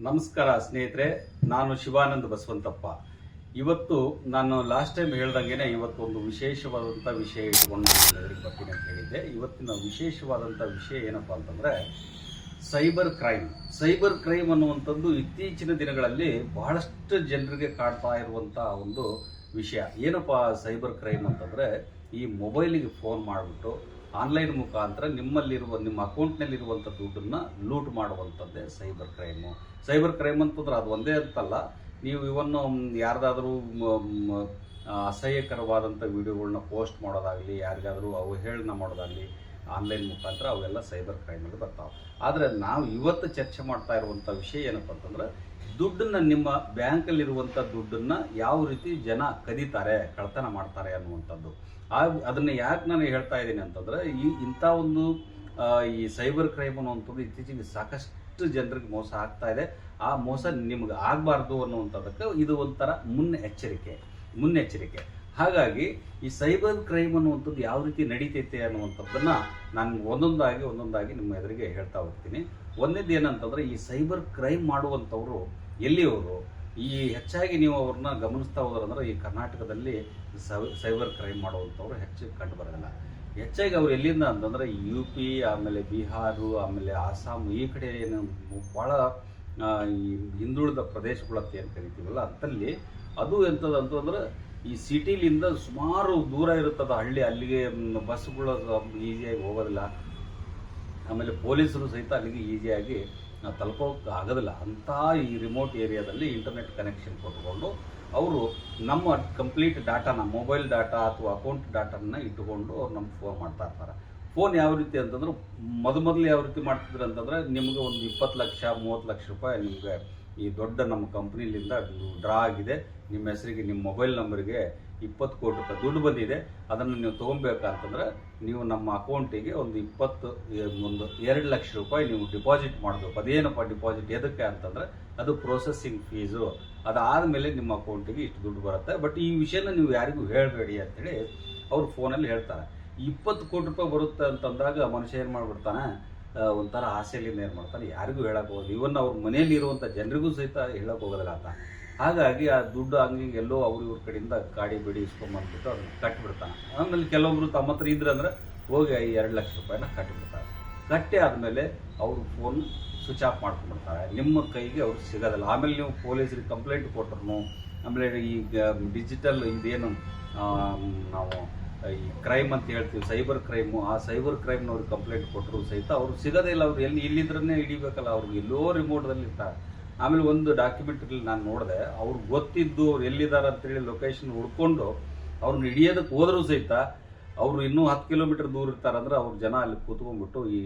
ನಮಸ್ಕಾರ ಸ್ನೇಹಿತರೆ, ನಾನು ಶಿವಾನಂದ ಬಸವಂತಪ್ಪ. ಇವತ್ತು ನಾನು ಲಾಸ್ಟ್ ಟೈಮ್ ಹೇಳ್ದಂಗೆ ಇವತ್ತು ಒಂದು ವಿಶೇಷವಾದಂಥ ವಿಷಯ ಇಟ್ಕೊಂಡು ನಾನು ಎದುರಿಗೆ ಬರ್ತೀನಿ ಅಂತ ಹೇಳಿದ್ದೆ. ಇವತ್ತಿನ ವಿಶೇಷವಾದಂಥ ವಿಷಯ ಏನಪ್ಪ ಅಂತಂದರೆ ಸೈಬರ್ ಕ್ರೈಮ್. ಸೈಬರ್ ಕ್ರೈಮ್ ಅನ್ನುವಂಥದ್ದು ಇತ್ತೀಚಿನ ದಿನಗಳಲ್ಲಿ ಬಹಳಷ್ಟು ಜನರಿಗೆ ಕಾಡ್ತಾ ಇರುವಂಥ ಒಂದು ವಿಷಯ. ಏನಪ್ಪ ಸೈಬರ್ ಕ್ರೈಮ್ ಅಂತಂದರೆ, ಈ ಮೊಬೈಲಿಗೆ ಫೋನ್ ಮಾಡಿಬಿಟ್ಟು ಆನ್ಲೈನ್ ಮುಖಾಂತರ ನಿಮ್ಮ ಅಕೌಂಟ್ನಲ್ಲಿರುವಂಥ ದುಡ್ಡನ್ನು ಲೂಟ್ ಮಾಡುವಂಥದ್ದೇ ಸೈಬರ್ ಕ್ರೈಮು. ಸೈಬರ್ ಕ್ರೈಮ್ ಅಂತಂದ್ರೆ ಅದು ಒಂದೇ ಅಂತಲ್ಲ, ನೀವು ಇವನ್ನು ಯಾರ್ದಾದ್ರೂ ಅಸಹ್ಯಕರವಾದಂಥ ವಿಡಿಯೋಗಳನ್ನ ಪೋಸ್ಟ್ ಮಾಡೋದಾಗಲಿ, ಯಾರಿಗಾದರೂ ಅವಹೇಳನ ಮಾಡೋದಾಗಲಿ ಆನ್ಲೈನ್ ಮುಖಾಂತರ ಅವೆಲ್ಲ ಸೈಬರ್ ಕ್ರೈಮಲ್ಲಿ ಬರ್ತಾವೆ. ಆದರೆ ನಾವು ಇವತ್ತು ಚರ್ಚೆ ಮಾಡ್ತಾ ಇರುವಂಥ ವಿಷಯ ಏನಪ್ಪ ಅಂತಂದ್ರೆ, ದುಡ್ಡನ್ನು ನಿಮ್ಮ ಬ್ಯಾಂಕಲ್ಲಿರುವಂಥ ದುಡ್ಡನ್ನು ಯಾವ ರೀತಿ ಜನ ಕದೀತಾರೆ, ಕಳ್ತನ ಮಾಡ್ತಾರೆ ಅನ್ನುವಂಥದ್ದು. ಅದನ್ನು ಯಾಕೆ ನಾನು ಹೇಳ್ತಾ ಇದ್ದೀನಿ ಅಂತಂದರೆ, ಇಂಥ ಒಂದು ಈ ಸೈಬರ್ ಕ್ರೈಮ್ ಅನ್ನುವಂಥದ್ದು ಇತ್ತೀಚೆಗೆ ಸಾಕಷ್ಟು ಜನರಿಗೆ ಮೋಸ ಆಗ್ತಾ ಇದೆ. ಆ ಮೋಸ ನಿಮ್ಗೆ ಆಗಬಾರ್ದು ಅನ್ನುವಂಥದ್ದಕ್ಕೆ ಇದು ಒಂಥರ ಮುನ್ನೆಚ್ಚರಿಕೆ. ಹಾಗಾಗಿ ಈ ಸೈಬರ್ ಕ್ರೈಮ್ ಅನ್ನುವಂಥದ್ದು ಯಾವ ರೀತಿ ನಡೀತೈತೆ ಅನ್ನುವಂಥದ್ದನ್ನು ನಾನು ಒಂದೊಂದಾಗಿ ನಿಮ್ಮ ಎದುರಿಗೆ ಹೇಳ್ತಾ ಹೋಗ್ತೀನಿ. ಒಂದೇದು ಏನಂತಂದರೆ, ಈ ಸೈಬರ್ ಕ್ರೈಮ್ ಮಾಡುವಂಥವ್ರು ಎಲ್ಲಿಯವರು, ಈ ಹೆಚ್ಚಾಗಿ ನೀವು ಅವ್ರನ್ನ ಗಮನಿಸ್ತಾ ಹೋದ್ರಂದ್ರೆ ಈ ಕರ್ನಾಟಕದಲ್ಲಿ ಸೈಬರ್ ಕ್ರೈಮ್ ಮಾಡುವಂಥವ್ರು ಹೆಚ್ಚು ಕಂಡು ಬರೋದಿಲ್ಲ. ಹೆಚ್ಚಾಗಿ ಅವ್ರು ಎಲ್ಲಿಂದ ಅಂತಂದರೆ UP, ಆಮೇಲೆ ಬಿಹಾರು, ಆಮೇಲೆ ಆಸಾಮ್, ಈ ಕಡೆ ಏನು ಭಾಳ ಈ ಹಿಂದುಳಿದ ಪ್ರದೇಶಗಳಂತ ಏನು ಕರಿತೀವಲ್ಲ ಅಂತಲ್ಲಿ ಅದು ಎಂಥದ್ದು ಅಂತಂದ್ರೆ, ಈ ಸಿಟಿಲಿಂದ ಸುಮಾರು ದೂರ ಇರುತ್ತದ ಹಳ್ಳಿ, ಅಲ್ಲಿಗೆ ಬಸ್ಗಳು ಈಸಿಯಾಗಿ ಹೋಗೋದಿಲ್ಲ. ಆಮೇಲೆ ಪೊಲೀಸರು ಸಹಿತ ಅಲ್ಲಿಗೆ ಈಸಿಯಾಗಿ ತಲುಪೋಕೆ ಆಗೋದಿಲ್ಲ. ಅಂಥ ಈ ರಿಮೋಟ್ ಏರಿಯಾದಲ್ಲಿ ಇಂಟರ್ನೆಟ್ ಕನೆಕ್ಷನ್ ಕೊಟ್ಕೊಂಡು ಅವರು ನಮ್ಮ ಕಂಪ್ಲೀಟ್ ಡಾಟಾನ, ಮೊಬೈಲ್ ಡಾಟಾ ಅಥವಾ ಅಕೌಂಟ್ ಡಾಟಾನ ಇಟ್ಟುಕೊಂಡು ಅವ್ರು ನಮ್ಗೆ ಫೋನ್ ಮಾಡ್ತಾ ಇರ್ತಾರೆ. ಫೋನ್ ಯಾವ ರೀತಿ ಅಂತಂದ್ರೆ, ಮೊದಲು ಯಾವ ರೀತಿ ಮಾಡ್ತಿದ್ರು ಅಂತಂದರೆ, ನಿಮಗೆ ಒಂದು 20 ಲಕ್ಷ 30 ಲಕ್ಷ ರೂಪಾಯಿ ನಿಮಗೆ ಈ ದೊಡ್ಡ ನಮ್ಮ ಕಂಪ್ನಿಲಿಂದ ಡ್ರಾ ಆಗಿದೆ, ನಿಮ್ಮ ಹೆಸರಿಗೆ ನಿಮ್ಮ ಮೊಬೈಲ್ ನಂಬರಿಗೆ 20 ಕೋಟಿ ರೂಪಾಯಿ ದುಡ್ಡು ಬಂದಿದೆ, ಅದನ್ನು ನೀವು ತೊಗೊಬೇಕಂತಂದ್ರೆ ನೀವು ನಮ್ಮ ಅಕೌಂಟಿಗೆ ಒಂದು 2 ಲಕ್ಷ ರೂಪಾಯಿ ನೀವು ಡಿಪಾಸಿಟ್ ಮಾಡಬೇಕು. ಅದೇನಪ್ಪ ಡಿಪಾಸಿಟ್ ಎದಕ್ಕೆ ಅಂತಂದರೆ, ಅದು ಪ್ರೊಸೆಸಿಂಗ್ ಫೀಸು. ಅದಾದಮೇಲೆ ನಿಮ್ಮ ಅಕೌಂಟಿಗೆ ಇಷ್ಟು ದುಡ್ಡು ಬರುತ್ತೆ. ಬಟ್ ಈ ವಿಷಯನ ನೀವು ಯಾರಿಗೂ ಹೇಳಬೇಡಿ ಅಂತೇಳಿ ಅವ್ರು ಫೋನಲ್ಲಿ ಹೇಳ್ತಾರೆ. 20 ಕೋಟಿ ರೂಪಾಯಿ ಬರುತ್ತೆ ಅಂತಂದಾಗ ಮನುಷ್ಯ ಏನು ಮಾಡಿಬಿಡ್ತಾನೆ, ಒಂಥರ ಆಸೆಯಲ್ಲಿಂದ ಏನು ಮಾಡ್ತಾನೆ, ಯಾರಿಗೂ ಹೇಳಕ್ಕೆ ಹೋಗೋದು, ಇವನ್ ಅವ್ರ ಮನೆಯಲ್ಲಿ ಇರುವಂಥ ಜನರಿಗೂ ಸಹಿತ ಹೇಳಕ್ಕೆ ಹೋಗೋದಿಲ್ಲ ಅಂತ. ಹಾಗಾಗಿ ಆ ದುಡ್ಡು ಹಂಗೆ ಎಲ್ಲೋ ಇವ್ರ ಕಡೆಯಿಂದ ಗಾಡಿ ಬಿಡಿ ಇಸ್ಕೊಂಬಂದ್ಬಿಟ್ಟು ಅದನ್ನು ಕಟ್ಟಿಬಿಡ್ತಾನೆ. ಆಮೇಲೆ ಕೆಲವೊಬ್ರು ತಮ್ಮ ಹತ್ರ ಇದ್ರಂದ್ರೆ ಹೋಗಿ 2 ಲಕ್ಷ ರೂಪಾಯಿನ ಕಟ್ಟಿಬಿಡ್ತಾರೆ. ಕಟ್ಟಿ ಆದಮೇಲೆ ಅವರು ಫೋನ್ ಸ್ವಿಚ್ ಆಫ್ ಮಾಡ್ಕೊಂಡ್ಬಿಡ್ತಾರೆ, ನಿಮ್ಮ ಕೈಗೆ ಅವ್ರು ಸಿಗೋದಿಲ್ಲ. ಆಮೇಲೆ ನೀವು ಪೊಲೀಸರಿಗೆ ಕಂಪ್ಲೇಂಟ್ ಕೊಟ್ಟರು, ಆಮೇಲೆ ಈಗ ಡಿಜಿಟಲ್ ಇದೇನು ನಾವು ಈ ಕ್ರೈಮ್ ಅಂತ ಹೇಳ್ತೀವಿ, ಸೈಬರ್ ಕ್ರೈಮು, ಆ ಸೈಬರ್ ಕ್ರೈಮ್ನವ್ರಿಗೆ ಕಂಪ್ಲೇಂಟ್ ಕೊಟ್ಟರು ಸಹಿತ ಅವ್ರು ಸಿಗೋದೇ ಇಲ್ಲ. ಅವ್ರು ಇಲ್ಲಿದ್ರನ್ನೇ ಹಿಡಿಬೇಕಲ್ಲ, ಅವ್ರಿಗೆ ಎಲ್ಲೋ ರಿಮೋಟ್ದಲ್ಲಿ ಇರ್ತಾರೆ. ಆಮೇಲೆ ಒಂದು ಡಾಕ್ಯುಮೆಂಟ್ರಿ ನಾನು ನೋಡಿದೆ, ಅವ್ರು ಗೊತ್ತಿದ್ದು ಅವ್ರು ಎಲ್ಲಿದ್ದಾರೆ ಅಂತೇಳಿ ಲೊಕೇಶನ್ ಹುಡ್ಕೊಂಡು ಅವ್ರನ್ನ ಹಿಡಿಯೋದಕ್ಕೆ ಹೋದರೂ ಸಹಿತ ಅವರು ಇನ್ನೂ 10 ಕಿಲೋಮೀಟರ್ ದೂರ ಇರ್ತಾರಂದ್ರೆ ಅವ್ರ ಜನ ಅಲ್ಲಿ ಕೂತ್ಕೊಂಡ್ಬಿಟ್ಟು ಈ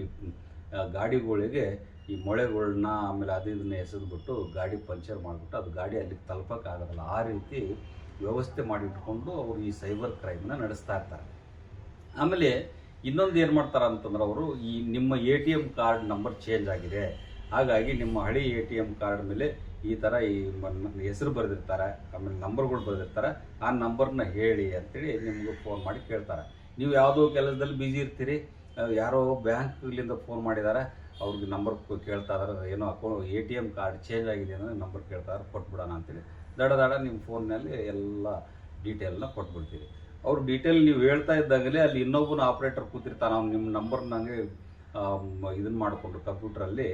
ಗಾಡಿಗಳಿಗೆ ಈ ಮೊಳೆಗಳನ್ನ ಆಮೇಲೆ ಇದನ್ನ ಎಸೆದ್ಬಿಟ್ಟು ಗಾಡಿ ಪಂಚರ್ ಮಾಡಿಬಿಟ್ಟು ಅದು ಗಾಡಿ ಅಲ್ಲಿಗೆ ತಲುಪೋಕ್ಕಾಗೋದಿಲ್ಲ. ಆ ರೀತಿ ವ್ಯವಸ್ಥೆ ಮಾಡಿಟ್ಕೊಂಡು ಅವರು ಈ ಸೈಬರ್ ಕ್ರೈಮ್ನ ನಡೆಸ್ತಾ ಇರ್ತಾರೆ. ಆಮೇಲೆ ಇನ್ನೊಂದು ಏನು ಮಾಡ್ತಾರೆ ಅಂತಂದ್ರೆ, ಅವರು ಈ ನಿಮ್ಮ ATM ಕಾರ್ಡ್ ನಂಬರ್ ಚೇಂಜ್ ಆಗಿದೆ, ಹಾಗಾಗಿ ನಿಮ್ಮ ಹಳಿ ATM ಕಾರ್ಡ್ ಮೇಲೆ ಈ ಥರ ಈ ಹೆಸರು ಬರೆದಿರ್ತಾರೆ, ಆಮೇಲೆ ನಂಬರ್ಗಳು ಬರೆದಿರ್ತಾರೆ, ಆ ನಂಬರ್ನ ಹೇಳಿ ಅಂತೇಳಿ ನಿಮ್ಗೆ ಫೋನ್ ಮಾಡಿ ಕೇಳ್ತಾರೆ. ನೀವು ಯಾವುದೋ ಕೆಲಸದಲ್ಲಿ ಬ್ಯುಸಿ ಇರ್ತೀರಿ, ಯಾರೋ ಬ್ಯಾಂಕ್ಲಿಂದ ಫೋನ್ ಮಾಡಿದ್ದಾರೆ, ಅವ್ರಿಗೆ ನಂಬರ್ ಕೇಳ್ತಾ ಇದಾರೆ, ಏನೋ ATM ಕಾರ್ಡ್ ಚೇಂಜ್ ಆಗಿದೆ ಅಂದರೆ ನಂಬರ್ ಕೇಳ್ತಾರೆ, ಕೊಟ್ಬಿಡೋಣ ಅಂತೇಳಿ ದಡ ನಿಮ್ಮ ಫೋನ್ನಲ್ಲಿ ಎಲ್ಲ ಡೀಟೇಲ್ನ ಕೊಟ್ಬಿಡ್ತೀರಿ. ಅವ್ರು ಡೀಟೇಲ್ ನೀವು ಹೇಳ್ತಾ ಇದ್ದಾಗಲೇ ಅಲ್ಲಿ ಇನ್ನೊಬ್ಬನ ಆಪ್ರೇಟರ್ ಕೂತಿರ್ತಾನೆ, ಅವ್ನು ನಿಮ್ಮ ನಂಬರ್ನಾಗೆ ಇದನ್ನು ಮಾಡಿಕೊಂಡು ಕಂಪ್ಯೂಟ್ರಲ್ಲಿ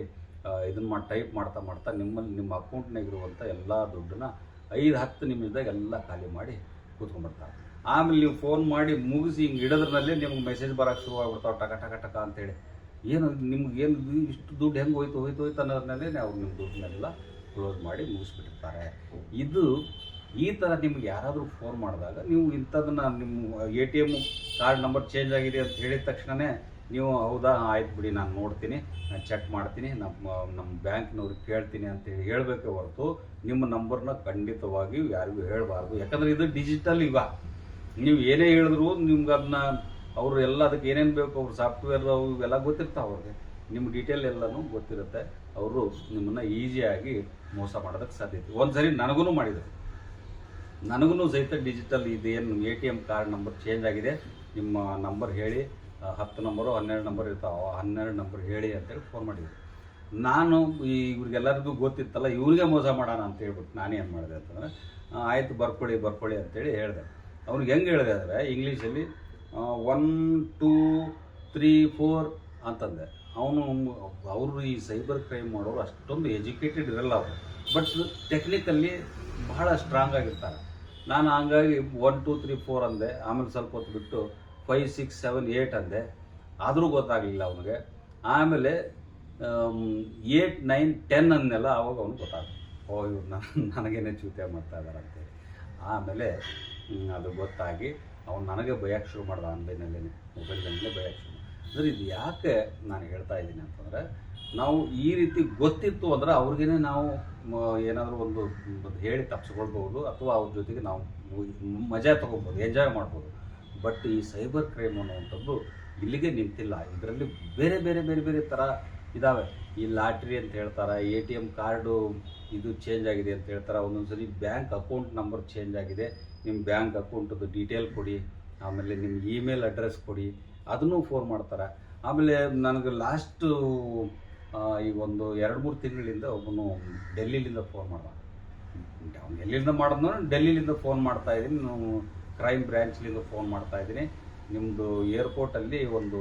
ಟೈಪ್ ಮಾಡ್ತಾ ನಿಮ್ಮ ಅಕೌಂಟ್ನಾಗಿರುವಂಥ ಎಲ್ಲ ದುಡ್ಡನ್ನ 5-10 ನಿಮಿಷದಾಗ ಎಲ್ಲ ಖಾಲಿ ಮಾಡಿ ಕೂತ್ಕೊಂಡ್ಬಿಡ್ತಾರೆ. ಆಮೇಲೆ ನೀವು ಫೋನ್ ಮಾಡಿ ಮುಗಿಸಿ ಹಿಂಗೆ ಇಡೋದ್ರಲ್ಲೇ ನಿಮ್ಗೆ ಮೆಸೇಜ್ ಬರೋಕ್ಕೆ ಶುರುವಾಗ್ಬಿಡ್ತಾವೆ, ಟಕ ಅಂತೇಳಿ. ಏನು ನಿಮ್ಗೇನು ಇಷ್ಟು ದುಡ್ಡು ಹೆಂಗೆ ಹೋಯ್ತು ಅನ್ನೋದ್ರಲ್ಲೇ ಅವ್ರು ನಿಮ್ಮ ದುಡ್ಡನ್ನೆಲ್ಲ ಕ್ಲೋಸ್ ಮಾಡಿ ಮುಗಿಸ್ಬಿಟ್ಟಿರ್ತಾರೆ. ಈ ಥರ ನಿಮ್ಗೆ ಯಾರಾದರೂ ಫೋನ್ ಮಾಡಿದಾಗ ನೀವು ಇಂಥದನ್ನು ನಿಮ್ಮ ATM ಕಾರ್ಡ್ ನಂಬರ್ ಚೇಂಜ್ ಆಗಿದೆ ಅಂತ ಹೇಳಿದ ತಕ್ಷಣವೇ ನೀವು ಹೌದಾ ಆಯ್ತು ಬಿಡಿ ನಾನು ನೋಡ್ತೀನಿ, ನಾನು ಚೆಕ್ ಮಾಡ್ತೀನಿ, ನಮ್ಮ ಬ್ಯಾಂಕ್ನವ್ರಿಗೆ ಕೇಳ್ತೀನಿ ಅಂತೇಳಿ ಹೇಳಬೇಕೇ ಹೊರತು ನಿಮ್ಮ ನಂಬರ್ನ ಖಂಡಿತವಾಗಿ ಯಾರಿಗೂ ಹೇಳಬಾರ್ದು. ಯಾಕಂದರೆ ಇದು ಡಿಜಿಟಲ್ ಯುಗ. ನೀವು ಏನೇ ಹೇಳಿದ್ರು ನಿಮ್ಗೆ ಅದನ್ನ ಅವರು ಎಲ್ಲ ಅದಕ್ಕೆ ಏನೇನು ಬೇಕು ಅವ್ರ ಸಾಫ್ಟ್ವೇರ್ ಇವೆಲ್ಲ ಗೊತ್ತಿರ್ತಾವೆ, ಅವ್ರಿಗೆ ನಿಮ್ಮ ಡೀಟೇಲ್ ಎಲ್ಲನೂ ಗೊತ್ತಿರುತ್ತೆ. ಅವರು ನಿಮ್ಮನ್ನು ಈಸಿಯಾಗಿ ಮೋಸ ಮಾಡೋದಕ್ಕೆ ಸಾಧ್ಯತೆ. ಒಂದು ಸರಿ ನನಗೂ ಸಹಿತ ಡಿಜಿಟಲ್ ಇದೇನು ATM ಕಾರ್ಡ್ ನಂಬರ್ ಚೇಂಜ್ ಆಗಿದೆ, ನಿಮ್ಮ ನಂಬರ್ ಹೇಳಿ, 10 ನಂಬರು 12 ನಂಬರ್ ಇರ್ತಾವೆ, 12 ನಂಬರ್ ಹೇಳಿ ಅಂತೇಳಿ ಫೋನ್ ಮಾಡಿದ್ರು. ನಾನು ಇವ್ರಿಗೆಲ್ಲರಿಗೂ ಗೊತ್ತಿತ್ತಲ್ಲ, ಇವ್ರಿಗೆ ಮೋಸ ಮಾಡೋಣ ಅಂತ ಹೇಳ್ಬಿಟ್ಟು ನಾನೇನು ಮಾಡಿದೆ ಅಂತಂದರೆ, ಆಯಿತು ಬರ್ಕೊಳ್ಳಿ ಅಂತೇಳಿ ಹೇಳಿದೆ. ಅವ್ನಿಗೆ ಹೆಂಗೆ ಹೇಳಿದೆ ಅಂದರೆ ಇಂಗ್ಲೀಷಲ್ಲಿ 1 2 3 4 ಅಂತಂದೆ. ಅವರು ಈ ಸೈಬರ್ ಕ್ರೈಮ್ ಮಾಡೋರು ಅಷ್ಟೊಂದು ಎಜುಕೇಟೆಡ್ ಇರಲ್ಲ ಅವರು, ಬಟ್ ಟೆಕ್ನಿಕಲ್ಲಿ ಬಹಳ ಸ್ಟ್ರಾಂಗ್ ಆಗಿರ್ತಾರೆ. ನಾನು ಹಂಗಾಗಿ 1 2 3 4 ಅಂದೆ. ಆಮೇಲೆ ಸ್ವಲ್ಪ ಹೊತ್ತು ಬಿಟ್ಟು 5 6 7 8 ಅಂದೆ. ಆದರೂ ಗೊತ್ತಾಗಲಿಲ್ಲ ಅವನಿಗೆ. ಆಮೇಲೆ 8 9 10 ಅಂದೆಲ್ಲ. ಆವಾಗ ಅವ್ನಿಗೆ ಗೊತ್ತಾಗ, ಇವ್ರು ನನಗೇನೆ ಚೂತೆ ಮಾಡ್ತಾ ಇದ್ದಾರೆ ಅಂತೇಳಿ. ಆಮೇಲೆ ಅದು ಗೊತ್ತಾಗಿ ಅವ್ನು ನನಗೆ ಬಯಕ್ಕೆ ಶುರು ಮಾಡ್ದ, ಆನ್ಲೈನಲ್ಲೇ ಮೊಬೈಲ್ನಲ್ಲೇ ಬಯಕ್ಕೆ ಶುರು. ಅಂದರೆ ಇದು ಯಾಕೆ ನಾನು ಹೇಳ್ತಾ ಇದ್ದೀನಿ ಅಂತಂದರೆ, ನಾವು ಈ ರೀತಿ ಗೊತ್ತಿತ್ತು ಅಂದರೆ ಅವ್ರಿಗೇನೆ ನಾವು ಏನಾದರೂ ಒಂದು ಹೇಳಿ ತಪ್ಪಿಸ್ಕೊಳ್ಬೋದು, ಅಥವಾ ಅವ್ರ ಜೊತೆಗೆ ನಾವು ಮಜಾ ತೊಗೊಬೋದು, ಎಂಜಾಯ್ ಮಾಡ್ಬೋದು. ಬಟ್ ಈ ಸೈಬರ್ ಕ್ರೈಮ್ ಅನ್ನುವಂಥದ್ದು ಇಲ್ಲಿಗೆ ನಿಂತಿಲ್ಲ. ಇದರಲ್ಲಿ ಬೇರೆ ಬೇರೆ ಬೇರೆ ಬೇರೆ ಥರ ಇದ್ದಾವೆ. ಈ ಲಾಟ್ರಿ ಅಂತ ಹೇಳ್ತಾರೆ, ATM ಕಾರ್ಡು ಇದು ಚೇಂಜ್ ಆಗಿದೆ ಅಂತ ಹೇಳ್ತಾರೆ, ಒಂದೊಂದು ಸರಿ ಬ್ಯಾಂಕ್ ಅಕೌಂಟ್ ನಂಬರ್ ಚೇಂಜ್ ಆಗಿದೆ, ನಿಮ್ಮ ಬ್ಯಾಂಕ್ ಅಕೌಂಟದು ಡೀಟೇಲ್ ಕೊಡಿ, ಆಮೇಲೆ ನಿಮ್ಮ ಇಮೇಲ್ ಅಡ್ರೆಸ್ ಕೊಡಿ, ಅದನ್ನು ಫೋನ್ ಮಾಡ್ತಾರೆ. ಆಮೇಲೆ ನನಗೆ ಲಾಸ್ಟು ಈಗ ಒಂದು 2-3 ತಿಂಗಳಿಂದ ಒಬ್ಬನು ಡೆಲ್ಲಿಲಿಂದ ಫೋನ್ ಮಾಡ್ದ. ಅವ್ನು ಎಲ್ಲಿಂದ ಮಾಡಿದ್ನೋ ಡೆಲ್ಲಿಲಿಂದ ಫೋನ್ ಮಾಡ್ತಾ ಇದ್ದೀನಿ, ನಾನು ಕ್ರೈಮ್ ಬ್ರ್ಯಾಂಚ್ಲಿಂದ ಫೋನ್ ಮಾಡ್ತಾ ಇದ್ದೀನಿ. ನಿಮ್ಮದು ಏರ್ಪೋರ್ಟಲ್ಲಿ ಒಂದು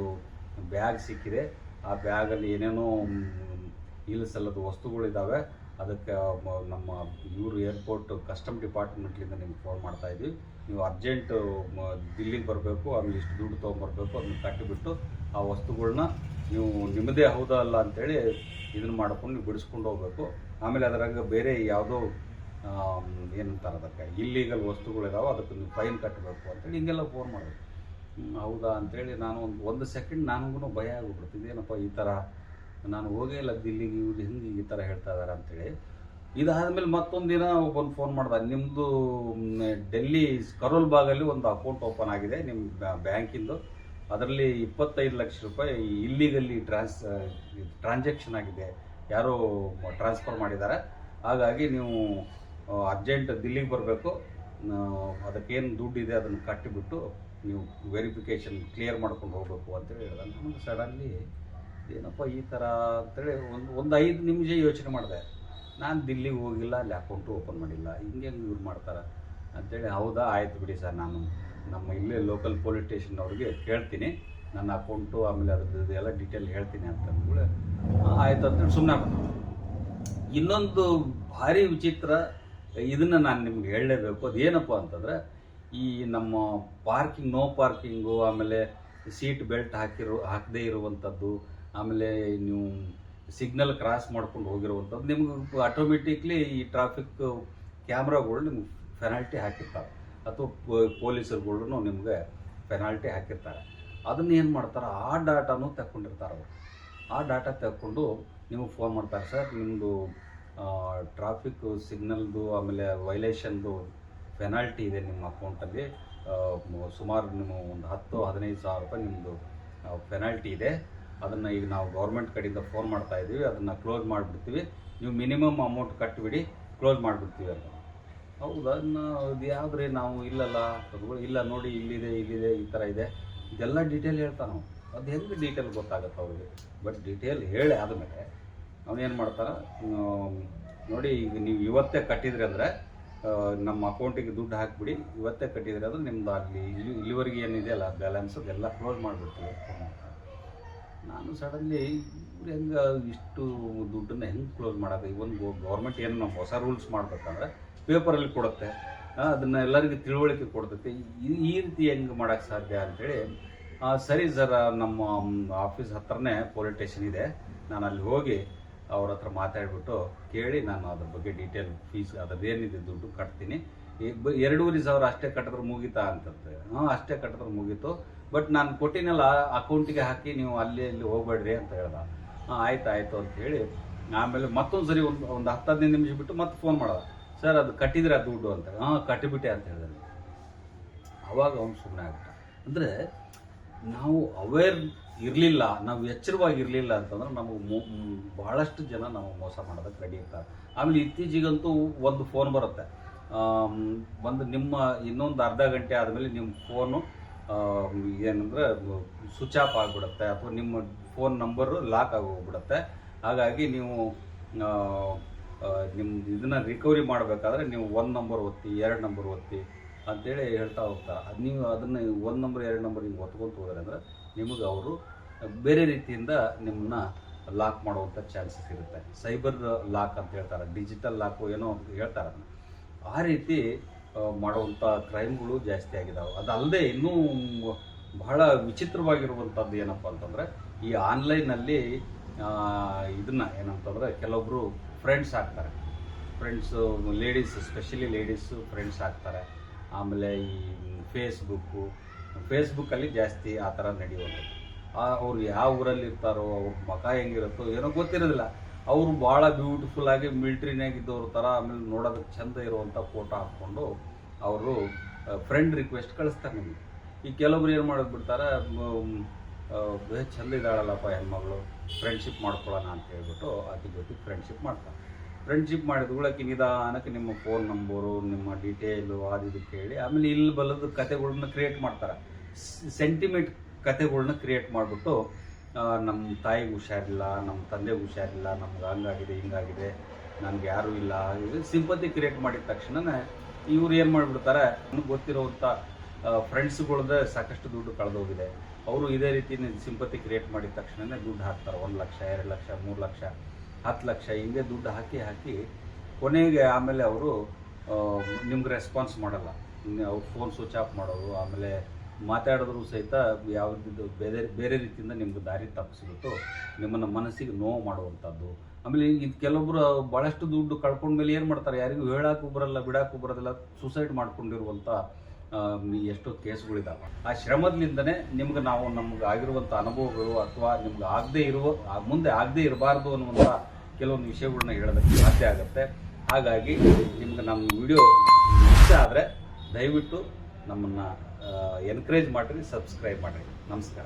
ಬ್ಯಾಗ್ ಸಿಕ್ಕಿದೆ, ಆ ಬ್ಯಾಗಲ್ಲಿ ಏನೇನೋ ಇಲ್ಲಿಸಲ್ಲದ ವಸ್ತುಗಳಿದ್ದಾವೆ, ಅದಕ್ಕೆ ನಮ್ಮ ಇವರು ಏರ್ಪೋರ್ಟ್ ಕಸ್ಟಮ್ ಡಿಪಾರ್ಟ್ಮೆಂಟ್ಲಿಂದ ನಿಮ್ಗೆ ಫೋನ್ ಮಾಡ್ತಾ ಇದ್ವಿ, ನೀವು ಅರ್ಜೆಂಟು ದಿಲ್ಲಿಗೆ ಬರಬೇಕು, ಆಮೇಲೆ ಇಷ್ಟು ದುಡ್ಡು ತೊಗೊಂಬರ್ಬೇಕು, ಅದನ್ನ ಕಟ್ಟಿಬಿಟ್ಟು ಆ ವಸ್ತುಗಳನ್ನ ನೀವು ನಿಮ್ಮದೇ ಹೌದಾ ಅಲ್ಲ ಅಂತೇಳಿ ಇದನ್ನು ಮಾಡ್ಕೊಂಡು ನೀವು ಬಿಡಿಸ್ಕೊಂಡು ಹೋಗ್ಬೇಕು. ಆಮೇಲೆ ಅದರಾಗ ಬೇರೆ ಯಾವುದೋ ಏನಂತಾರೆ ಅದಕ್ಕೆ ಇಲ್ಲೀಗಲ್ ವಸ್ತುಗಳಿದಾವೆ, ಅದಕ್ಕೆ ನೀವು ಫೈನ್ ಕಟ್ಟಬೇಕು ಅಂತೇಳಿ ಹಿಂಗೆಲ್ಲ ಫೋನ್ ಮಾಡೋದು. ಹೌದಾ ಅಂತೇಳಿ ನಾನು ಒಂದು ಸೆಕೆಂಡ್ ನನಗೂ ಭಯ ಆಗಿಬಿಡ್ತು, ಇದೇನಪ್ಪ ಈ ಥರ, ನಾನು ಹೋಗೇ ಇಲ್ಲ ದಿಲ್ಲಿಗೆ, ಇವ್ರು ಹಿಂಗೆ ಈ ಥರ ಹೇಳ್ತಾ ಇದ್ದಾರೆ ಅಂತೇಳಿ. ಇದಾದಮೇಲೆ ಮತ್ತೊಂದು ದಿನ ಒಬ್ಬನು ಫೋನ್ ಮಾಡ್ದ, ನಿಮ್ಮದು ಡೆಲ್ಲಿ ಕರೋಲ್ ಬಾಗಲ್ಲಿ ಒಂದು ಅಕೌಂಟ್ ಓಪನ್ ಆಗಿದೆ ನಿಮ್ಮ ಬ್ಯಾಂಕಿಂದು, ಅದರಲ್ಲಿ 25 ಲಕ್ಷ ರೂಪಾಯಿ ಇಲ್ಲಿಗಲ್ಲಿ ಟ್ರಾನ್ಸಾಕ್ಷನ್ ಆಗಿದೆ, ಯಾರೋ ಟ್ರಾನ್ಸ್ಫರ್ ಮಾಡಿದ್ದಾರೆ, ಹಾಗಾಗಿ ನೀವು ಅರ್ಜೆಂಟ್ ದಿಲ್ಲಿಗೆ ಬರಬೇಕು, ಅದಕ್ಕೇನು ದುಡ್ಡಿದೆ ಅದನ್ನು ಕಟ್ಟಿಬಿಟ್ಟು ನೀವು ವೆರಿಫಿಕೇಷನ್ ಕ್ಲಿಯರ್ ಮಾಡ್ಕೊಂಡು ಹೋಗಬೇಕು ಅಂತೇಳಿ ಹೇಳಿದ. ನಮಗೆ ಸಡನ್ಲಿ ಏನಪ್ಪ ಈ ಥರ ಅಂತೇಳಿ ಒಂದು 5 ನಿಮಿಷ ಯೋಚನೆ ಮಾಡಿದೆ. ನಾನು ದಿಲ್ಲಿಗೆ ಹೋಗಿಲ್ಲ, ಅಲ್ಲಿ ಅಕೌಂಟು ಓಪನ್ ಮಾಡಿಲ್ಲ, ಹಿಂಗೆ ಇವ್ರು ಮಾಡ್ತಾರೆ ಅಂತೇಳಿ. ಹೌದಾ, ಆಯಿತು ಬಿಡಿ ಸರ್, ನಾನು ನಮ್ಮ ಇಲ್ಲೇ ಲೋಕಲ್ ಪೊಲೀಸ್ ಸ್ಟೇಷನ್ ಅವ್ರಿಗೆ ಕೇಳ್ತೀನಿ, ನನ್ನ ಅಕೌಂಟು ಆಮೇಲೆ ಅದ್ರದ್ದು ಎಲ್ಲ ಡೀಟೇಲ್ ಹೇಳ್ತೀನಿ ಅಂತಂದ್ಮೇಲೆ ಆಯಿತು ಅಂತೇಳಿ ಸುಮ್ಮನೆ ಬಂದು. ಇನ್ನೊಂದು ಭಾರಿ ವಿಚಿತ್ರ, ಇದನ್ನು ನಾನು ನಿಮ್ಗೆ ಹೇಳಲೇಬೇಕು. ಅದೇನಪ್ಪ ಅಂತಂದರೆ, ಈ ನಮ್ಮ ನೋ ಪಾರ್ಕಿಂಗು, ಆಮೇಲೆ ಸೀಟ್ ಬೆಲ್ಟ್ ಹಾಕದೇ ಇರುವಂಥದ್ದು, ಆಮೇಲೆ ನೀವು ಸಿಗ್ನಲ್ ಕ್ರಾಸ್ ಮಾಡ್ಕೊಂಡು ಹೋಗಿರುವಂಥದ್ದು, ನಿಮ್ಗೆ ಆಟೋಮೆಟಿಕ್ಲಿ ಈ ಟ್ರಾಫಿಕ್ ಕ್ಯಾಮ್ರಾಗಳು ನಿಮ್ಗೆ ಪೆನಾಲ್ಟಿ ಹಾಕಿರ್ತಾರೆ, ಅಥವಾ ಪೊಲೀಸರುಗಳು ನಿಮಗೆ ಪೆನಾಲ್ಟಿ ಹಾಕಿರ್ತಾರೆ. ಅದನ್ನು ಏನು ಮಾಡ್ತಾರೆ, ಆ ಡಾಟಾನು ತಗೊಂಡಿರ್ತಾರೆ ಅವರು. ಆ ಡಾಟಾ ತಗೊಂಡು ನಿಮಗೆ ಫೋನ್ ಮಾಡ್ತಾರೆ, ಸರ್ ನಿಮ್ಮದು ಟ್ರಾಫಿಕ್ ಸಿಗ್ನಲ್ದು ಆಮೇಲೆ ವೈಲೇಷನ್ದು ಪೆನಾಲ್ಟಿ ಇದೆ ನಿಮ್ಮ ಅಕೌಂಟಲ್ಲಿ, ಸುಮಾರು ನಿಮ್ಮ ಒಂದು 10-15 ಸಾವಿರ ರೂಪಾಯಿ ನಿಮ್ಮದು ಪೆನಾಲ್ಟಿ ಇದೆ, ಅದನ್ನು ಈಗ ನಾವು ಗೌರ್ಮೆಂಟ್ ಕಡೆಯಿಂದ ಫೋನ್ ಮಾಡ್ತಾ ಇದ್ದೀವಿ, ಅದನ್ನು ಕ್ಲೋಸ್ ಮಾಡಿಬಿಡ್ತೀವಿ, ನೀವು ಮಿನಿಮಮ್ ಅಮೌಂಟ್ ಕಟ್ಟಿಬಿಡಿ, ಕ್ಲೋಸ್ ಮಾಡಿಬಿಡ್ತೀವಿ ಅಂತ. ಹೌದಾ, ಇದು ಯಾವುದ್ರಿ, ನಾವು ಇಲ್ಲಲ್ಲ, ಇಲ್ಲ ನೋಡಿ ಇಲ್ಲಿದೆ ಈ ಥರ ಇದೆ, ಇದೆಲ್ಲ ಡೀಟೇಲ್ ಹೇಳ್ತಾ ನಾವು. ಅದು ಹೆಂಗೆ ಡೀಟೇಲ್ ಗೊತ್ತಾಗುತ್ತೆ ಅವ್ರಿಗೆ? ಬಟ್ ಡೀಟೇಲ್ ಹೇಳಿ ಆದಮೇಲೆ ಅವನೇನು ಮಾಡ್ತಾನೆ, ನೋಡಿ ಈಗ ನೀವು ಇವತ್ತೇ ಕಟ್ಟಿದ್ರಿ ಅಂದರೆ ನಮ್ಮ ಅಕೌಂಟಿಗೆ ದುಡ್ಡು ಹಾಕಿಬಿಡಿ, ಇವತ್ತೇ ಕಟ್ಟಿದ್ರಿ ಅಂದರೆ ನಿಮ್ದು ಅಲ್ಲಿ ಇಲ್ಲಿವರೆಗೆ ಏನಿದೆ ಅಲ್ಲ ಬ್ಯಾಲೆನ್ಸ್ ಅದೆಲ್ಲ ಕ್ಲೋಸ್ ಮಾಡಿಬಿಡ್ತೀವಿ. ನಾನು ಸಡನ್ಲಿ ಇವ್ರು ಹೆಂಗೆ ಇಷ್ಟು ದುಡ್ಡನ್ನು ಹೆಂಗೆ ಕ್ಲೋಸ್ ಮಾಡೋದು? ಇವೊಂದು ಗೌರ್ಮೆಂಟ್ ಏನು ನಮ್ಮ ಹೊಸ ರೂಲ್ಸ್ ಮಾಡಬೇಕಂದ್ರೆ ಪೇಪರಲ್ಲಿ ಕೊಡುತ್ತೆ, ಅದನ್ನು ಎಲ್ಲರಿಗೂ ತಿಳುವಳಿಕೆ ಕೊಡ್ತೈತೆ, ಈ ರೀತಿ ಹೆಂಗೆ ಮಾಡೋಕ್ಕೆ ಸಾಧ್ಯ ಅಂಥೇಳಿ. ಸರಿ ಸರ್, ನಮ್ಮ ಆಫೀಸ್ ಹತ್ರನೇ ಪೊಲೀಸ್ ಸ್ಟೇಷನ್ ಇದೆ, ನಾನು ಅಲ್ಲಿ ಹೋಗಿ ಅವ್ರ ಹತ್ರ ಮಾತಾಡಿಬಿಟ್ಟು ಕೇಳಿ ನಾನು ಅದ್ರ ಬಗ್ಗೆ ಡೀಟೇಲ್ ಫೀಸ್ ಅದೇನಿದೆ ದುಡ್ಡು ಕಟ್ತೀನಿ, 2,500 ಅಷ್ಟೇ ಕಟ್ಟಿದ್ರೆ ಮುಗೀತಾ ಅಂತಂದ್ರೆ. ಅಷ್ಟೇ ಕಟ್ಟಿದ್ರೆ ಮುಗೀತು, ಬಟ್ ನಾನು ಕೊಟ್ಟಿನೆಲ್ಲ ಅಕೌಂಟಿಗೆ ಹಾಕಿ ನೀವು ಅಲ್ಲಿ ಹೋಗ್ಬೇಡ್ರಿ ಅಂತ ಹೇಳ್ದ. ಆಯ್ತು ಅಂತ ಹೇಳಿ ಆಮೇಲೆ ಮತ್ತೊಂದು ಸರಿ ಒಂದು 10-15 ನಿಮಿಷ ಬಿಟ್ಟು ಮತ್ತೆ ಫೋನ್ ಮಾಡ್ದ, ಸರ್ ಅದು ಕಟ್ಟಿದ್ರೆ ಅದು ದುಡ್ಡು ಅಂತ. ಕಟ್ಟಿಬಿಟ್ಟೆ ಅಂತ ಹೇಳಿದ್ರೆ. ಅವಾಗ ಅವ್ನು ಸುಮ್ಮನೆ ಆಗ್ಬಿಟ್ಟ. ಅಂದರೆ ನಾವು ಅವೇರ್ ಇರಲಿಲ್ಲ, ನಾವು ಎಚ್ಚರವಾಗಿರಲಿಲ್ಲ ಅಂತಂದ್ರೆ ನಮಗೆ ಭಾಳಷ್ಟು ಜನ ನಾವು ಮೋಸ ಮಾಡೋದಕ್ಕೆ ರೆಡಿ ಇರ್ತಾರೆ. ಆಮೇಲೆ ಇತ್ತೀಚೆಗಂತೂ ಒಂದು ಫೋನ್ ಬರುತ್ತೆ, ಒಂದು ನಿಮ್ಮ ಇನ್ನೊಂದು ಅರ್ಧ ಗಂಟೆ ಆದಮೇಲೆ ನಿಮ್ಮ ಫೋನು ಏನಂದರೆ ಸ್ವಿಚ್ ಆಫ್ ಆಗಿಬಿಡುತ್ತೆ, ಅಥವಾ ನಿಮ್ಮ ಫೋನ್ ನಂಬರು ಲಾಕ್ ಆಗೋಗ್ಬಿಡುತ್ತೆ, ಹಾಗಾಗಿ ನೀವು ನಿಮ್ಮ ಇದನ್ನು ರಿಕವರಿ ಮಾಡಬೇಕಾದ್ರೆ ನೀವು 1 ನಂಬರ್ ಒತ್ತಿ 2 ನಂಬರ್ ಒತ್ತಿ ಅಂತೇಳಿ ಹೇಳ್ತಾ ಹೋಗ್ತಾರೆ. ಅದು ನೀವು ಅದನ್ನು 1 ನಂಬರ್ 2 ನಂಬರ್ ಹಿಂಗೆ ಒತ್ಕೊಂತ ಹೋದ್ರೆ ಅಂದರೆ ನಿಮಗೆ ಅವರು ಬೇರೆ ರೀತಿಯಿಂದ ನಿಮ್ಮನ್ನ ಲಾಕ್ ಮಾಡುವಂಥ ಚಾನ್ಸಸ್ ಇರುತ್ತೆ. ಸೈಬರ್ ಲಾಕ್ ಅಂತ ಹೇಳ್ತಾರೆ, ಡಿಜಿಟಲ್ ಲಾಕು ಏನೋ ಹೇಳ್ತಾರೆ. ಆ ರೀತಿ ಮಾಡುವಂಥ ಕ್ರೈಮ್ಗಳು ಜಾಸ್ತಿ ಆಗಿದ್ದಾವೆ. ಅದಲ್ಲದೆ ಇನ್ನೂ ಬಹಳ ವಿಚಿತ್ರವಾಗಿರುವಂಥದ್ದು ಏನಪ್ಪ ಅಂತಂದರೆ ಈ ಆನ್ಲೈನಲ್ಲಿ ಇದನ್ನು ಏನಂತಂದರೆ ಕೆಲವೊಬ್ಬರು ಫ್ರೆಂಡ್ಸ್ ಆಗ್ತಾರೆ. Friends ladies, specially ladies friends ಆಗ್ತಾರೆ. ಆಮೇಲೆ ಈ ಫೇಸ್ಬುಕ್ಕಲ್ಲಿ ಜಾಸ್ತಿ ಆ ಥರ ನಡೆಯುವಂಥದ್ದು. ಅವ್ರು ಯಾವ ಊರಲ್ಲಿ ಇರ್ತಾರೋ, ಅವ್ರ ಮಖ ಹೆಂಗಿರುತ್ತೋ ಏನೋ ಗೊತ್ತಿರೋದಿಲ್ಲ. ಅವರು ಭಾಳ ಬ್ಯೂಟಿಫುಲ್ಲಾಗಿ ಮಿಲ್ಟ್ರಿನಾಗಿದ್ದವ್ರ ಥರ, ಆಮೇಲೆ ನೋಡೋದಕ್ಕೆ ಚೆಂದ ಇರುವಂಥ ಫೋಟೋ ಹಾಕ್ಕೊಂಡು ಅವರು ಫ್ರೆಂಡ್ ರಿಕ್ವೆಸ್ಟ್ ಕಳಿಸ್ತಾರೆ ನಿಮಗೆ. ಈ ಕೆಲವೊಬ್ರು ಏನು ಮಾಡೋದು ಬಿಡ್ತಾರೆ, ಚೆಂದ ಇದ್ದಾಳಲ್ಲಪ್ಪ ಹೆಣ್ಮಗಳು, ಫ್ರೆಂಡ್ಶಿಪ್ ಮಾಡ್ಕೊಳ್ಳೋಣ ಅಂತ ಹೇಳ್ಬಿಟ್ಟು ಆಕೆ ಜೊತೆ ಫ್ರೆಂಡ್ಶಿಪ್ ಮಾಡ್ತಾರೆ. ಫ್ರೆಂಡ್ಶಿಪ್ ಮಾಡಿದ್ಗಳಕ್ಕೆ ನಿಧಾನಕ್ಕೆ ನಿಮ್ಮ ಫೋನ್ ನಂಬರು, ನಿಮ್ಮ ಡೀಟೇಲು ಅದು ಕೇಳಿ ಆಮೇಲೆ ಇಲ್ಲಿ ಬಲ್ಲದ ಕತೆಗಳ್ನ ಕ್ರಿಯೇಟ್ ಮಾಡ್ತಾರೆ. ಸೆಂಟಿಮೆಂಟ್ ಕತೆಗಳ್ನ ಕ್ರಿಯೇಟ್ ಮಾಡಿಬಿಟ್ಟು ನಮ್ಮ ತಾಯಿಗೆ ಹುಷಾರಿಲ್ಲ, ನಮ್ಮ ತಂದೆಗೆ ಹುಷಾರಿಲ್ಲ, ನಮ್ಗೆ ಹಂಗಾಗಿದೆ ಹಿಂಗಾಗಿದೆ, ನನಗೆ ಯಾರೂ ಇಲ್ಲ, ಇದು ಸಿಂಪತಿ ಕ್ರಿಯೇಟ್ ಮಾಡಿದ ತಕ್ಷಣವೇ ಇವ್ರು ಏನು ಮಾಡಿಬಿಡ್ತಾರೆ, ನನಗೆ ಗೊತ್ತಿರೋವಂಥ ಫ್ರೆಂಡ್ಸ್ಗಳ್ದೆ ಸಾಕಷ್ಟು ದುಡ್ಡು ಕಳೆದೋಗಿದೆ. ಅವರು ಇದೇ ರೀತಿ ಸಿಂಪತಿ ಕ್ರಿಯೇಟ್ ಮಾಡಿದ ತಕ್ಷಣವೇ ದುಡ್ಡು ಹಾಕ್ತಾರೆ. 1 ಲಕ್ಷ 2 ಲಕ್ಷ 3 ಲಕ್ಷ 10 ಲಕ್ಷ ಹಿಂಗೆ ದುಡ್ಡು ಹಾಕಿ ಕೊನೆಗೆ ಆಮೇಲೆ ಅವರು ನಿಮ್ಗೆ ರೆಸ್ಪಾನ್ಸ್ ಮಾಡಲ್ಲ. ಅವ್ರು ಫೋನ್ ಸ್ವಿಚ್ ಆಫ್ ಮಾಡೋದು, ಆಮೇಲೆ ಮಾತಾಡಿದ್ರು ಸಹಿತ ಯಾವುದಿದ್ದು ಬೇರೆ ರೀತಿಯಿಂದ ನಿಮ್ಗೆ ದಾರಿ ತಪ್ಪಿಸ್ಬಿಟ್ಟು ನಿಮ್ಮನ್ನು ಮನಸ್ಸಿಗೆ ನೋವು ಮಾಡುವಂಥದ್ದು. ಆಮೇಲೆ ಇದು ಕೆಲವೊಬ್ಬರು ಭಾಳಷ್ಟು ದುಡ್ಡು ಕಳ್ಕೊಂಡ್ಮೇಲೆ ಏನು ಮಾಡ್ತಾರೆ, ಯಾರಿಗೂ ಹೇಳಕ್ಕೂ ಬರಲ್ಲ, ಬಿಡಕ್ಕೂ ಬರೋದಿಲ್ಲ, ಸೂಸೈಡ್ ಮಾಡ್ಕೊಂಡಿರುವಂಥ ಎಷ್ಟೋ ಕೇಸ್ಗಳಿದ್ದಾವೆ. ಆ ಶ್ರಮದಿಂದನೇ ನಮ್ಗೆ ಆಗಿರುವಂಥ ಅನುಭವಗಳು ಅಥವಾ ನಿಮ್ಗೆ ಮುಂದೆ ಆಗದೇ ಇರಬಾರ್ದು ಅನ್ನುವಂಥ ಕೆಲವೊಂದು ವಿಷಯಗಳನ್ನ ಹೇಳೋದಕ್ಕೆ ಸಾಧ್ಯ ಆಗುತ್ತೆ. ಹಾಗಾಗಿ ನಿಮ್ಗೆ ನಮ್ಮ ವಿಡಿಯೋ ಇಷ್ಟ ಆದರೆ ದಯವಿಟ್ಟು ನಮ್ಮನ್ನು ಎನ್ಕರೇಜ್ ಮಾಡಿರಿ, ಸಬ್ಸ್ಕ್ರೈಬ್ ಮಾಡಿರಿ. ನಮಸ್ಕಾರ.